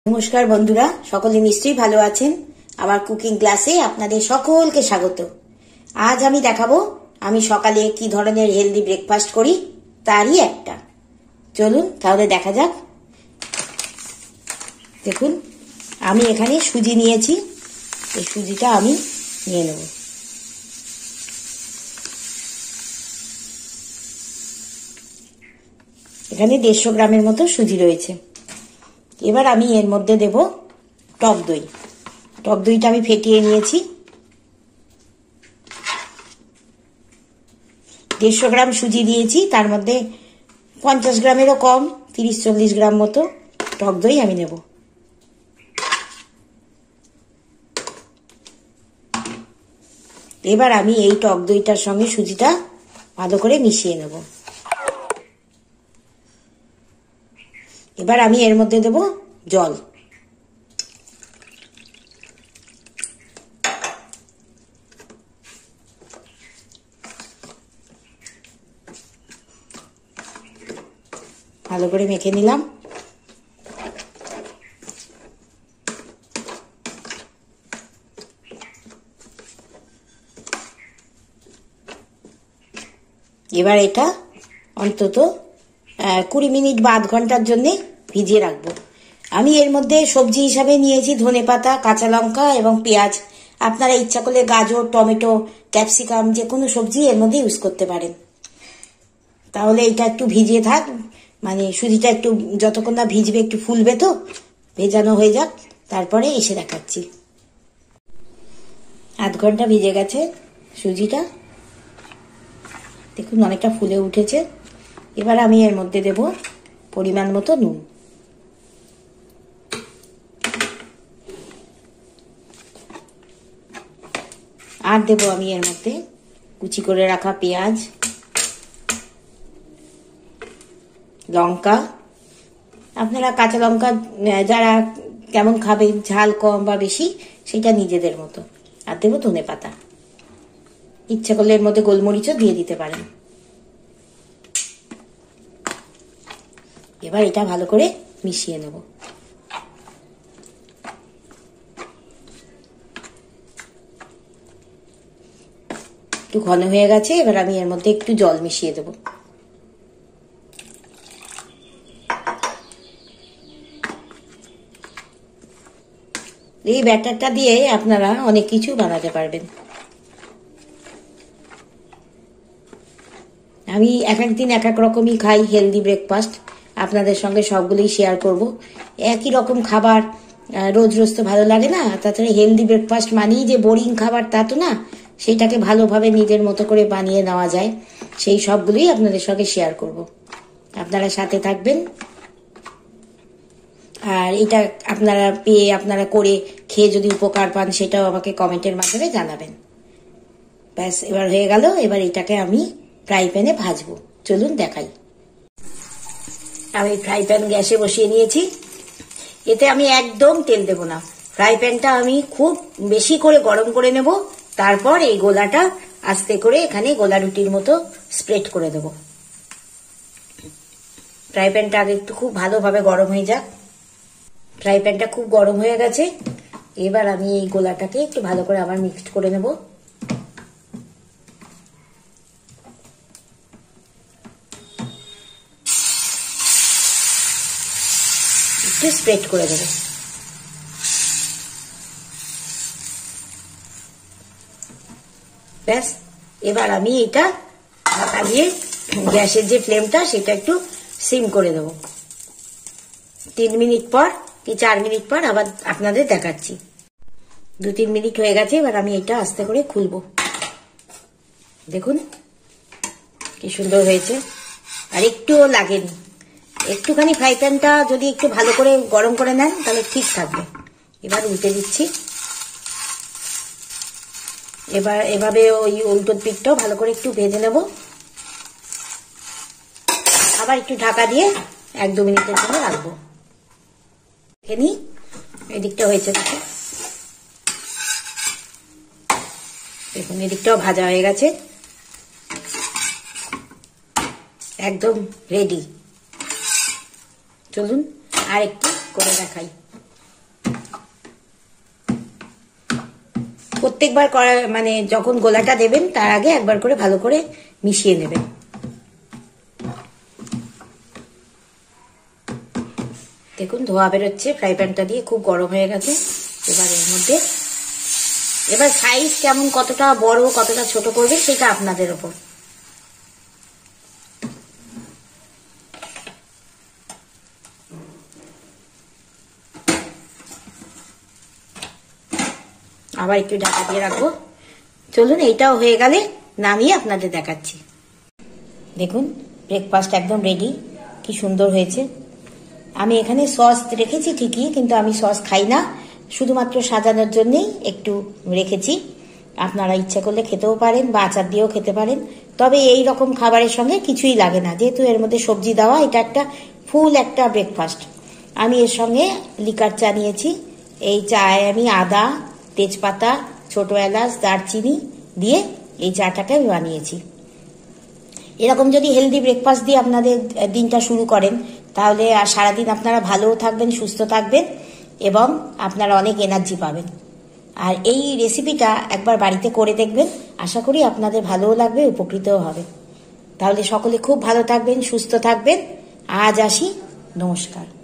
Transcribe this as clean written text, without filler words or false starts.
নমস্কার বন্ধুরা, সকলে নিশ্চয়ই ভালো আছেন। আমার কুকিং ক্লাসে আপনাদের সকলকে স্বাগত। আজ আমি দেখাবো আমি সকালে কি ধরনের হেলদি ব্রেকফাস্ট করি, তারই একটা। চলুন তাহলে দেখা যাক। দেখুন, আমি এখানে সুজি নিয়েছি। এই সুজিটা আমি নিয়ে নেব। এখানে 150 গ্রামের মতো সুজি রয়েছে। এবার আমি এর মধ্যে দেব টক দই। টক দইটা আমি ফেটিয়ে নিয়েছি। 150 গ্রাম সুজি দিয়েছি, তার মধ্যে 50 গ্রামেরও কম, 30-40 গ্রাম মতো টক দই আমি নেব। এবার আমি এই টক দইটার সঙ্গে সুজিটা ভালো করে মিশিয়ে নেব। এবার আমি এর মধ্যে দেব জল। ভালো করে মেখে নিলাম। এবার এটা অন্তত 20 মিনিট বা আধ ঘন্টার জন্য ভিজিয়ে রাখবো। আমি এর মধ্যে সবজি হিসাবে নিয়েছি ধনেপাতা, কাঁচা লঙ্কা এবং পেঁয়াজ। আপনারা ইচ্ছা করলে গাজর, টমেটো, ক্যাপসিকাম যে কোনো সবজি এর মধ্যে ইউজ করতে পারেন। তাহলে এটা একটু ভিজিয়ে থাক, মানে সুজিটা একটু যতক্ষণ না ভিজবে, একটু ফুলবে, তো ভেজানো হয়ে যাক, তারপরে এসে দেখাচ্ছি। আধ ঘন্টা ভিজে গেছে সুজিটা। দেখুন অনেকটা ফুলে উঠেছে। এবার আমি এর মধ্যে দেব পরিমাণ মতো নুন। আর দেব আমি এর মধ্যে কুচি করে রাখা পেঁয়াজ, লঙ্কা। আপনারা কাঁচা লঙ্কা যারা কেমন খাবেন, ঝাল কম বা বেশি, সেটা নিজেদের মতো। আর দেব ধনেপাতা। ইচ্ছা করলে এর মধ্যে গোলমরিচও দিয়ে দিতে পারেন। এবার এটা ভালো করে মিশিয়ে নেব। একটু ঘন হয়ে গেছে। এবার আমি এর মধ্যে একটু জল মিশিয়ে দেব। এই ব্যাটারটা দিয়ে আপনারা অনেক কিছু বানাতে পারবেন। আমি এক এক দিন এক এক রকমই খাই হেলদি ব্রেকফাস্ট। আপনাদের সঙ্গে সবগুলোই শেয়ার করব। একই রকম খাবার রোজ রোজ তো ভালো লাগে না। তাছাড়া হেলদি ব্রেকফাস্ট মানেই যে বোরিং খাবার, তা তো না। সেইটাকে ভালোভাবে নিজের মতো করে বানিয়ে নেওয়া যায়, সেই সবগুলোই আপনাদের সঙ্গে শেয়ার করব। আপনারা সাথে থাকবেন। আর এটা আপনারা পেয়ে, আপনারা করে খেয়ে যদি উপকার পান, সেটাও আমাকে কমেন্টের মাধ্যমে জানাবেন। ব্যাস, এবার হয়ে গেল। এবার এটাকে আমি ফ্রাই প্যানে ভাজবো। চলুন দেখাই। আমি ফ্রাই প্যান গ্যাসে বসিয়ে নিয়েছি। এতে আমি একদম তেল দেব না। ফ্রাই প্যানটা আমি খুব বেশি করে গরম করে নেব। তারপর এই গোলাটা আস্তে করে এখানে গোলা রুটির মতো স্প্রেড করে দেব। ফ্রাই প্যানটা আগে একটু খুব ভালোভাবে গরম হয়ে যাক। ফ্রাই প্যানটা খুব গরম হয়ে গেছে। এবার আমি এই গোলাটাকে একটু ভালো করে আবার মিক্সড করে নেব। একটু স্প্রেড করে দেব। ব্যাস, এবার আমি এটা ঢাকা দিয়ে গ্যাসের যে ফ্লেমটা, সেটা একটু সিম করে দেব। 3 মিনিট পর কি 4 মিনিট পর আবার আপনাদের দেখাচ্ছি। 2-3 মিনিট হয়ে গেছে। এবার আমি এটা আস্তে করে খুলবো। দেখুন কি সুন্দর হয়েছে, আর একটুও লাগেনি। একটুখানি ফ্রাই প্যানটা যদি একটু ভালো করে গরম করে নেন, তাহলে ঠিক থাকবে। এবার উল্টে দিচ্ছি। এবার এভাবে ওই উল্টো পিঠটাও ভালো করে একটু ভেজে নেব। আবার একটু ঢাকা দিয়ে 1-2 মিনিটের জন্য রাখবো। দেখে এদিকটা হয়েছে। দেখুন এদিকটাও ভাজা হয়ে গেছে, একদম রেডি। চলুন আর একটু করে দেখাই। প্রত্যেকবার মানে যখন গোলাটা দেবেন তার আগে একবার করে ভালো করে মিশিয়ে নেবেন। দেখুন ধোয়া বেরোচ্ছে ফ্রাই প্যানটা দিয়ে, খুব গরম হয়ে গেছে। এবার এর মধ্যে এবার সাইজ কেমন, কতটা বড় কতটা ছোট করবেন সেটা আপনাদের ওপর। আবার একটু ঢাকা দিয়ে রাখবো। চলুন এইটাও হয়ে গেলে নামিয়ে আপনাদের দেখাচ্ছি। দেখুন ব্রেকফাস্ট একদম রেডি, কি সুন্দর হয়েছে। আমি এখানে সস রেখেছি ঠিকই, কিন্তু আমি সস খাই না, শুধুমাত্র সাজানোর জন্যই একটু রেখেছি। আপনারা ইচ্ছা করলে খেতেও পারেন বা আচার দিয়েও খেতে পারেন, তবে এই রকম খাবারের সঙ্গে কিছুই লাগে না, যেহেতু এর মধ্যে সবজি দেওয়া। এটা একটা ফুল একটা ব্রেকফাস্ট। আমি এর সঙ্গে লিকার চা নিয়েছি। এই চায়ে আমি আদা, তেজপাতা, ছোট এলাচ, দারচিনি দিয়ে এই চাটাকে আমি বানিয়েছি। এরকম যদি হেলদি ব্রেকফাস্ট দিয়ে আপনাদের দিনটা শুরু করেন, তাহলে আর সারাদিন আপনারা ভালোও থাকবেন, সুস্থ থাকবেন এবং আপনারা অনেক এনার্জি পাবেন। আর এই রেসিপিটা একবার বাড়িতে করে দেখবেন, আশা করি আপনাদের ভালোও লাগবে, উপকৃতও হবে। তাহলে সকলে খুব ভালো থাকবেন, সুস্থ থাকবেন। আজ আসি, নমস্কার।